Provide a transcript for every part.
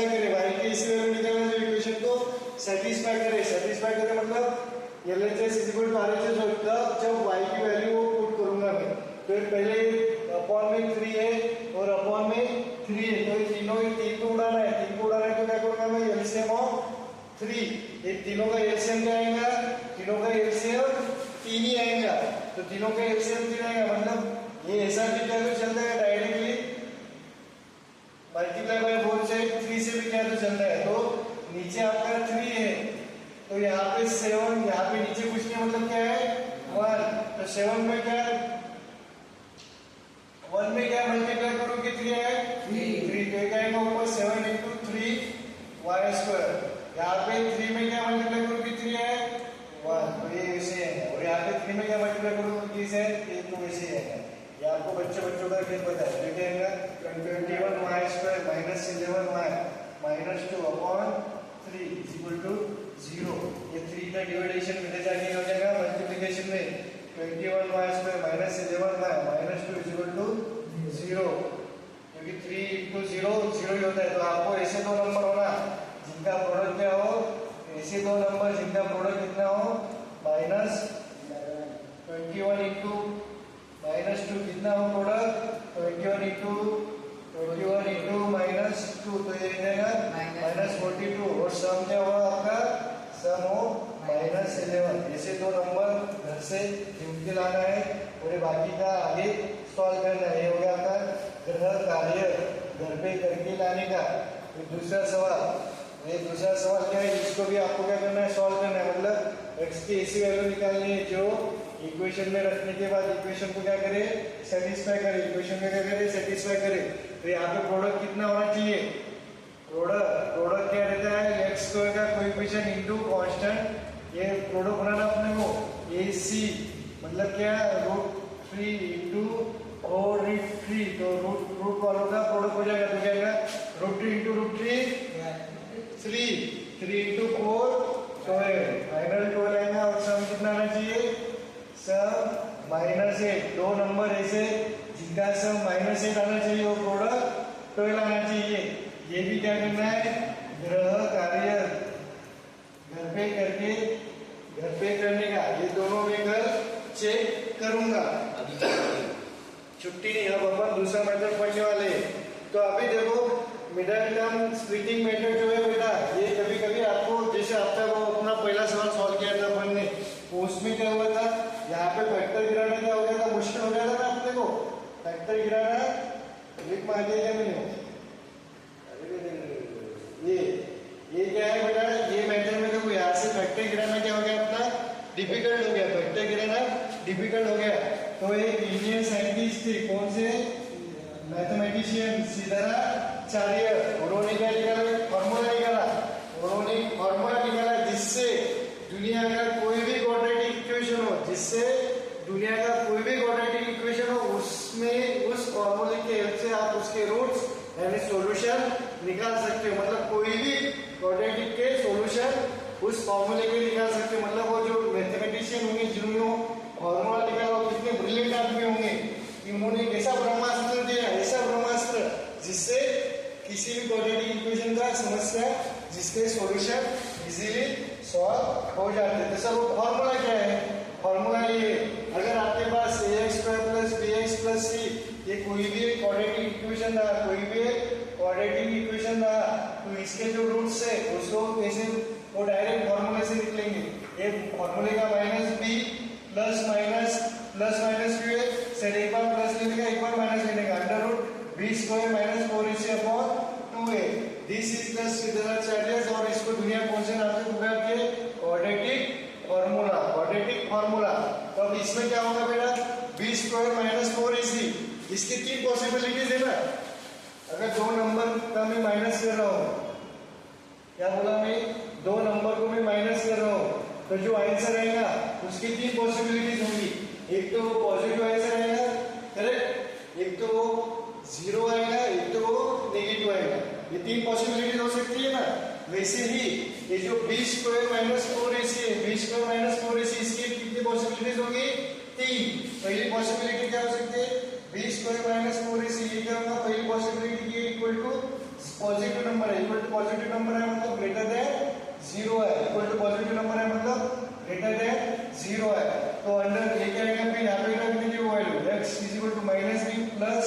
Satisfy करे, y की इसी वैल्यू निकालना जो इक्वेशन को सेटिस्फाई करे मतलब LHS इक्वल टू RHS होगा जब y की वैल्यू को पुट करूंगा मैं। तो पहले अपॉन में 3 है और अपॉन में 3 है, तो तीन को उड़ाना है, तो क्या करूंगा मैं एलसीएम ऑफ 3, ये तीनों का एलसीएम क्या आएगा, तीनों का एलसीएम 3 ही आएगा, तो तीनों का एलसीएम 3 आएगा मतलब ये ऐसा भी क्या तो चलता है directly multiply by both side 3 से भी क्या तो चलता है। तो नीचे आपका 3 है तो यहाँ पे 7, यहाँ पे नीचे कुछ नहीं मतलब क्या है 1, तो 7 में क्या 1 में क्या मल्टीप्लाई करोगे 3 है 3, तो क्या आएगा ऊपर 7 into 3 y स्क्वायर, यहाँ पे 3 में क्या मल्टीप्लाई करोगे 3 है 1, तो ये वैसे है, और यहाँ पे 3 में क्या मल्टीप्लाई करोगे 30 है, ये तो वैसे ही है। ये आपको बच्चों का खेल पता है, तो क्या आएगा 21y square minus 11y minus 2 upon 3 is equal to 0। ये 3 का डिवाइडेशन मिलने जाके हो जाएगा मल्टीप्लिकेशन में 21y square minus 11y minus 2 is equal to 0, क्योंकि 3 into 0 0 ही होता है। तो आपको ऐसे दो नंबर होना जिनका प्रोडक्ट क्या हो, ऐसे दो नंबर जिनका प्रोडक्ट कितना हो माइनस 21 into माइनस 2 कितना हो प्रोडक्ट 21 into माइनस 2, तो ये रहेगा माइनस 42, और सम क्या हुआ आपका सम हो माइनस 11। ऐसे दो नंबर घर से ढूंढ के लाना है और बाकी का आगे सॉल्व करना है। ये हो गया आपका ग्रह कार्य घर पे करके लाने का। दूसरा सवाल क्या है, इसको भी आपको क्या करना है सॉल्व करना है, मतलब x की ऐसी वैल्यू निकालनी है जो इक्वेशन में रखने के बाद इक्वेशन को क्या करे सेटिस्फाई करे, इक्वेशन में क्या करे सेटिस्फाई करे। तो यहाँ पे प्रोडक्ट कितना होना चाहिए, प्रोडक्ट क्या रहता है x स्क्वायर का कोएफिशिएंट इनटू कांस्टेंट, ये प्रोडक्ट बनाना अपने को AC मतलब क्या √3 इनटू और √3, तो रूट वालों का प्रोडक्ट हो जाएगा, तो क्या आएगा √3 इनटू √3 3 इनटू 4 12, फाइनल 12 आएगा, और सम कितना आना चाहिए सम -8, दो नंबर ऐसे जिनका सम -8 आना चाहिए वो प्रोडक्ट 12 आना चाहिए। ये भी क्या करना है ग्रह कार्य घर पे करने का, ये दोनों में कल चेक करूंगा, छुट्टी नहीं। अब अपन दूसरा मेथड पढ़ने वाले हैं। तो अभी देखो मिडिल टर्म स्प्लिटिंग मेथड जो है बेटा, ये कभी कभी आपको जैसे आपका वो अपना पहला सवाल सॉल्व किया था अपन ने, उसमें क्या हुआ था यहाँ पे फैक्टर गिराना क्या हो गया था, मुश्किल हो गया था ना अपने को फैक्टर गिराना, लिख मार दिया मैंने। ये क्या है बेटा, ये मेथड में देखो यहाँ से फैक्टर गिराना क्या हो गया अपना डिफिकल्ट हो गया, फैक्टर गिराना डिफिकल्ट हो गया। तो एक इंडियन साइंटिस्ट थे, कौन से मैथमेटिशियन सिद्धार्थाचार्य, उन्होंने क्या निकाला फॉर्मूला निकाला जिससे दुनिया का कोई भी क्वाड्रेटिक इक्वेशन हो उसमें उस फॉर्मूले के हेल्प से आप उसके रूट्स यानी सॉल्यूशन निकाल सकते हो। मतलब कोई भी क्वाड्रेटिक के सॉल्यूशन उस फॉर्मूले के निकाल सकते हो। मतलब वो जो मैथमेटिशियन होंगे जिन्होंने फॉर्मूला निकाला कितने ब्रिलियंट आदमी होंगे, उन्होंने एक ऐसा ब्रह्मास्त्र दिया, ऐसा ब्रह्मास्त्र जिससे किसी भी क्वाड्रेटिक इक्वेशन का समस्या जिसके सॉल्यूशन इजीली सॉल्व हो जाते हैं। तो सर वो फॉर्मूला क्या है, फॉर्मूला ये अगर आपके पास ax² + bx + c ये कोई भी क्वाड्रेटिक इक्वेशन रहा तो इसके जो रूट्स है उसको कैसे वो डायरेक्ट फॉर्मूले से निकलेंगे। ये फॉर्मूले का -b प्लस माइनस q है, सर एक बार प्लस लेने का एक बार माइनस लेने का, √b² - 4ac/2a, this is the सिद्धार्थाचार्य, और इसको दुनिया कौन से नाम से पुकारती है क्वाड्रेटिक फार्मूला। तो अब इसमें क्या होगा बेटा b² - 4ac, इसकी तीन पॉसिबिलिटीज है ना, अगर दो नंबर का मैं माइनस कर रहा हूँ, क्या बोला मैं दो नंबर को मैं माइनस कर रहा हूँ, तो जो आंसर आएगा उसकी तीन पॉसिबिलिटीज होंगी, एक तो पॉजिटिव आंसर आएगा करेक्ट, एक तो 0 आएगा, एक तो नेगेटिव आएगा, ये तीन पॉसिबिलिटीज हो सकती है ना। वैसे ही ये जो b² - 4ac है, b² - 4ac इसकी कितनी पॉसिबिलिटीज होगी तीन। पहली पॉसिबिलिटी क्या हो सकती है b² - 4ac, ये क्या होगा पहली पॉसिबिलिटी की इक्वल टू पॉजिटिव नंबर है, इक्वल टू पॉजिटिव नंबर है मतलब ग्रेटर देन 0 है, इक्वल टू पॉजिटिव नंबर है मतलब ग्रेटर देन 0 है। तो अंडर ये क्या आएगा फिर यहाँ पे रखने की value x is equal to minus B plus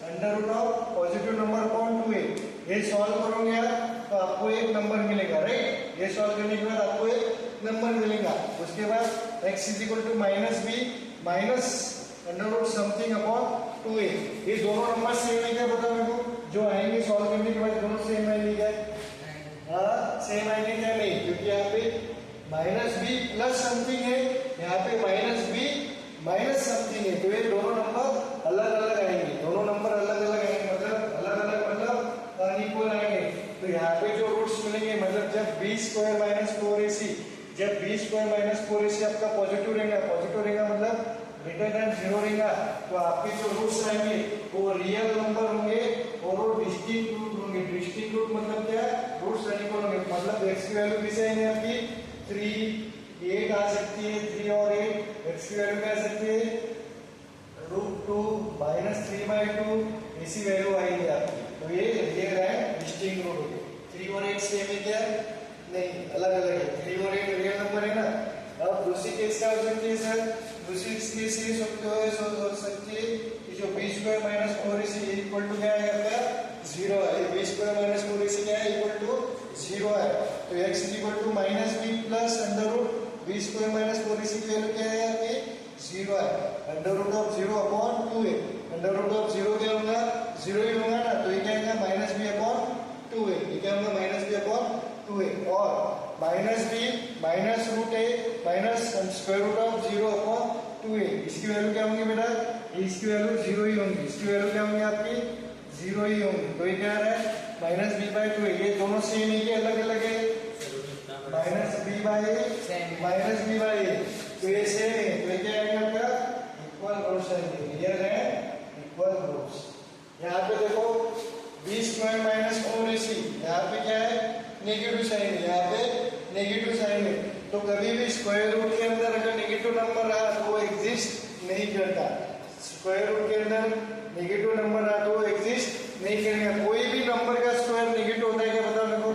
under root of positive number upon 2a। ये सॉल्व करोगे आप तो आपको एक नंबर मिलेगा, राइट। ये सॉल्व करने के बाद आपको एक नंबर मिलेगा। उसके बाद x is equal to minus B minus under root something upon 2a। ये दोनों नंबर सेम है क्या बताओ मेरे को, जो आएंगे सॉल्व करने के बाद दोनों सेम आएंगे क्या? हाँ सेम आएंगे क्या? नहीं, क्योंकि यहाँ पे माइनस बी प्लस समथिंग है, यहाँ पे माइनस बी माइनस समथिंग है, तो ये दोनों नंबर अलग अलग आएंगे। दोनों नंबर अलग अलग आएंगे मतलब अलग अलग मतलब अनइक्वल आएंगे। तो यहाँ पे जो रूट्स मिलेंगे मतलब जब b स्क्वायर माइनस 4ac, जब b स्क्वायर माइनस 4ac आपका पॉजिटिव रहेगा मतलब ग्रेटर देन 0 रहेगा, तो आपके जो रूट्स आएंगे वो रियल नंबर होंगे और वो डिस्टिंक्ट रूट होंगे। डिस्टिंक्ट रूट मतलब क्या? रूट्स अनइक्वल होंगे, मतलब x की वैल्यू किसे आएंगे आपकी 3 8 आ सकती है, 3 और 8 x की वैल्यू क्या आ सकती है √2 -3/2 ऐसी वैल्यू आएगी आपकी। तो ये रियल है डिस्टिंक्ट रूट होंगे। 3 और 8 सेम है क्या? नहीं, अलग अलग है। 3 और 8 रियल नंबर है ना। अब दूसरी केस क्या हो सकती है सर? दूसरी केस ये हो सकती है कि जो b square minus 4ac equal to क्या है आपका 0 है। b स्क्वायर माइनस 4ac क्या है इक्वल टू 0 है। तो x is equal to minus B plus under root b square minus 4ac की वैल्यू क्या है आपकी 0 है। Under root of 0 upon 2a। Under root of 0 क्या होगा? 0 ही होगा ना, तो ये क्या होगा माइनस बी अपॉन 2a। ये क्या होगा माइनस बी अपॉन 2a और minus B minus root A minus square root of 0 upon 2a। इसकी वैल्यू क्या होंगी बेटा? इसकी वैल्यू 0 ही होंगी। इसकी वैल्यू क्या होंगी आपकी 0 ही होंगी। तो ये क्या है माइनस बी बाई 2a। ये दोनों सेम है कि अलग अलग है? Minus b by minus b by a, तो ये सेम है। तो ये क्या आएगा आपका इक्वल रूट्स आएंगे। क्लियर है? Equal roots. यहाँ पे देखो b स्क्वायर माइनस 4ac, यहाँ पे क्या है नेगेटिव साइन है, यहाँ पे नेगेटिव साइन है। तो कभी भी स्क्वायर रूट के अंदर अगर नेगेटिव नंबर रहा तो वो एग्जिस्ट नहीं करता। स्क्वायर रूट के अंदर नेगेटिव नंबर रहा तो वो एग्जिस्ट नहीं करेगा। कोई भी नंबर का स्क्वायर नेगेटिव होता है क्या बताओ मेरे को?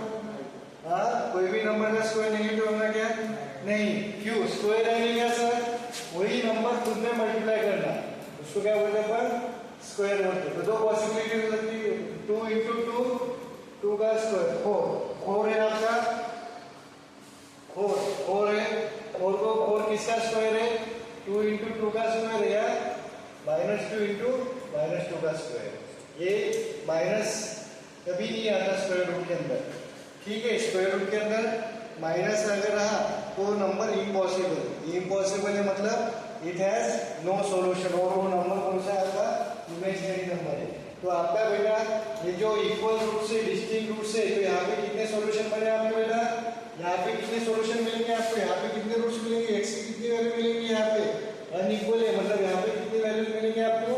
हाँ, कोई भी नंबर का स्क्वायर नेगेटिव होगा क्या? नहीं। क्यों? स्क्वायर है नहीं क्या सर? वही नंबर खुद में मल्टीप्लाई करना, उसको क्या बोलते हैं अपन? स्क्वायर बोलते हैं। तो दो पॉसिबिलिटी हो सकती है, 2 × 2 2 का स्क्वायर 4 है आपका 4 है। 4 किसका स्क्वायर है? 2 × 2 का स्क्वायर है या -2 × -2 का स्क्वायर। ये माइनस कभी नहीं आता स्क्वायर रूट के अंदर, ठीक है। स्क्वायर रूट के अंदर माइनस अगर रहा तो नंबर इम्पॉसिबल है, मतलब इट हैज नो सॉल्यूशन। और वो नंबर कौन सा आपका इमेजिनरी नंबर है। तो आपका बेटा ये जो इक्वल रूट से डिस्टिंक्ट रूट से, तो यहाँ पे कितने सॉल्यूशन बने आपके बेटा? यहाँ पे कितने सॉल्यूशन मिलेंगे आपको? यहाँ पे कितने रूट्स मिलेंगे? x की कितनी वैल्यू मिलेंगी? यहाँ पे अनइक्वल है, मतलब यहाँ पे कितनी वैल्यू मिलेंगे आपको?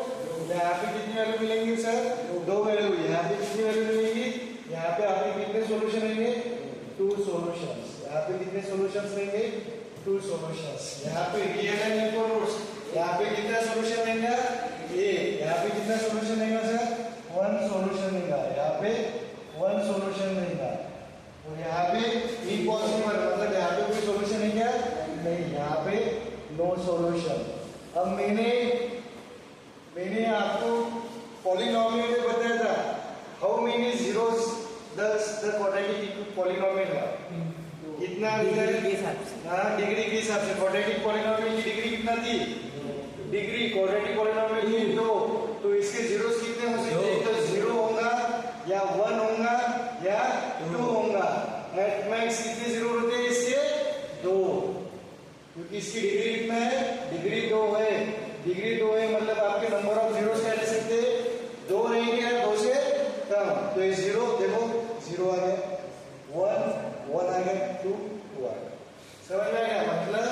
यहाँ पे कितनी वैल्यू मिलेंगी सर? 2 वैल्यू। यहाँ पे कितनी वैल्यू मिलेंगी? यहाँ पे आपके कितने सॉल्यूशन रहेंगे? 2 सॉल्यूशंस। यहाँ पे कितने सॉल्यूशंस रहेंगे? 2 सॉल्यूशंस। यहाँ पे रियल एंड इक्वल रूट्स, यहाँ पे कितना सॉल्यूशन रहेगा? ए। यहाँ पे कितना सॉल्यूशन रहेगा सर? 1 सॉल्यूशन रहेगा। यहाँ पे 1 सॉल्यूशन रहेगा। और यहाँ पे इम्पॉसिबल, मतलब यहाँ पे कोई सॉल्यूशन है क्या? नहीं, यहाँ पे नो सॉल्यूशन। अब मैंने आपको पॉलिनोमियल में बताया था how many zeros does the quadratic polynomial का कितना डिग्री के हिसाब से? हाँ, डिग्री के हिसाब से। क्वाड्रेटिक पॉलिनोमियल की डिग्री कितना थी? डिग्री क्वाड्रेटिक पॉलिनोमियल की 2। तो इसके जीरोस कितने हो सकते हैं? तो 0 होगा या 1 होगा या 2 होगा। एट मैक्स कितने जीरो होते हैं इसके? 2, क्योंकि इसकी डिग्री कितना है? डिग्री 2 है। डिग्री 2 है मतलब आपके नंबर ऑफ जीरोस क्या ले सकते हैं? 2 रहेंगे या 2 से कम। तो ये 0 देखो 0 आ गया, 1 आ गया, 2 आ गया। समझ में आया? मतलब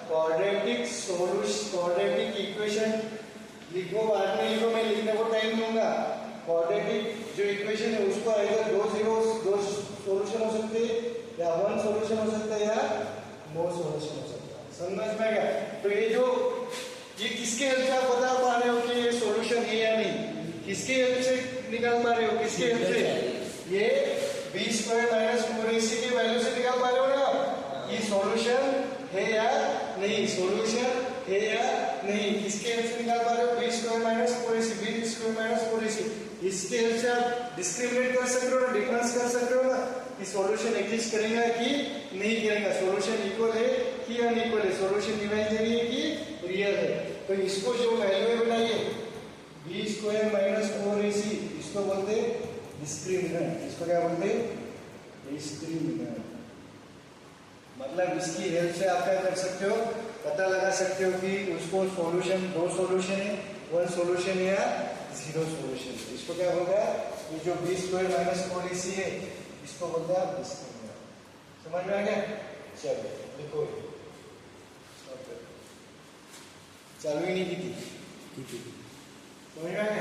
क्वाड्रेटिक सॉल्यूशन, क्वाड्रेटिक इक्वेशन लिखो, बाद में लिखो, मैं लिखने को टाइम लूंगा। क्वाड्रेटिक जो इक्वेशन है उसको अगर 2 सॉल्यूशन हो सकते हैं या 1 सॉल्यूशन हो सकता है या नो सॉल्यूशन हो सकता है। समझ में आया? तो ये किसके हेल्प से आप बता पा रहे हो कि ये सॉल्यूशन है या नहीं? किसके हेल्प से निकाल पा रहे हो? किसके हेल्प से? ये बी स्क्वायर माइनस 4ac की वैल्यू से निकाल पा रहे हो ना कि सॉल्यूशन है या नहीं, सॉल्यूशन है या नहीं, किसके हेल्प से निकाल पा रहे हो, B square minus 4ac, B square minus 4ac, इसके हेल्प से आप डिस्क्रिमिनेट कर सकते हो ना, डिफरेंस कर सकते हो ना कि सॉल्यूशन एग्जिस्ट करेगा कि नहीं करेगा, सॉल्यूशन इक्वल है कि अनइक्वल है, सॉल्यूशन इमेजिनरी है कि रियल है। तो इसको जो वैल्यू है बनाइए बी स्क्वायर माइनस 4ac, इसको बोलते डिस्क्रिमिनेंट, इसको क्या बोलते डिस्क्रिमिनेंट। मतलब इसकी हेल्प से आप क्या कर सकते हो, पता लगा सकते हो कि उसको सॉल्यूशन, दो सॉल्यूशन है, वन सॉल्यूशन या जीरो सॉल्यूशन। इसको क्या बोलते हैं, ये जो बी स्क्वायर माइनस 4ac है इसको बोलते हैं आप डिस्क्रिमिनेंट। समझ में आ गया? चलो लिखो, चालू ही नहीं की थी, समझ में आ गया?